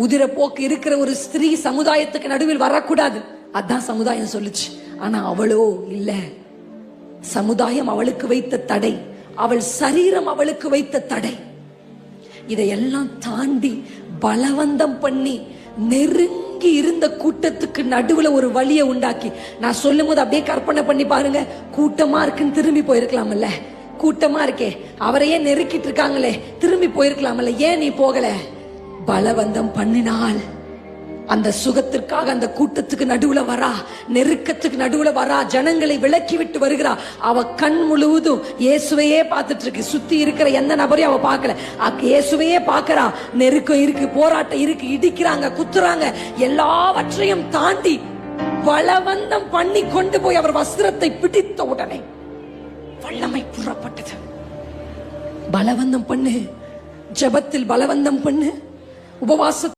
உதிர போக்கு இருக்கிற ஒரு ஸ்திரீ சமுதாயத்துக்கு நடுவில் வரக்கூடாது, அதான் சமுதாயம் சொல்லுச்சு. ஆனா அவளோ இல்ல, சமுதாயம் அவளுக்கு வைத்த தடை, அவள் சரீரம் அவளுக்கு வைத்த தடை. இதையெல்லாம் தாண்டி பலவந்தம் பண்ணி நெருங்கி இருந்த கூட்டத்துக்கு நடுவுல ஒரு வழியை உண்டாக்கி, நான் சொல்லும் போது அப்படியே கற்பனை பண்ணி பாருங்க, கூட்டமா இருக்குன்னு திரும்பி போயிருக்கலாம்ல, கூட்டமா இருக்கே அவரையே நெருக்கிட்டு இருக்காங்களே திரும்பி போயிருக்கலாம்ல, ஏன் நீ போகல? பலவந்தம் பண்ணினால் அந்த சுகத்திற்காக அந்த கூட்டத்துக்கு நடுவுல வரா, நெருக்கத்துக்கு நடுவுல வரா, ஜனங்களை விலக்கி விட்டு வருகிறா. அவ கண் முழுவதும் இயேசுவையே பார்த்துட்டு இருக்கு, சுத்தி இருக்கிற எந்த நபரையும் அவ பார்க்கல, இயேசுவையே பார்க்கறா. நெருக்கம் இருக்கு, போராட்டம் இருக்கு, இடிக்கிறாங்க, குத்துறாங்க, எல்லாவற்றையும் தாண்டி பலவந்தம் பண்ணி கொண்டு போய் அவர் வஸ்திரத்தை பிடித்த உடனே வல்லமை புறப்பட்டது. பலவந்தம் பண்ணு, ஜெபத்தில் பலவந்தம் பண்ணு, உபவாச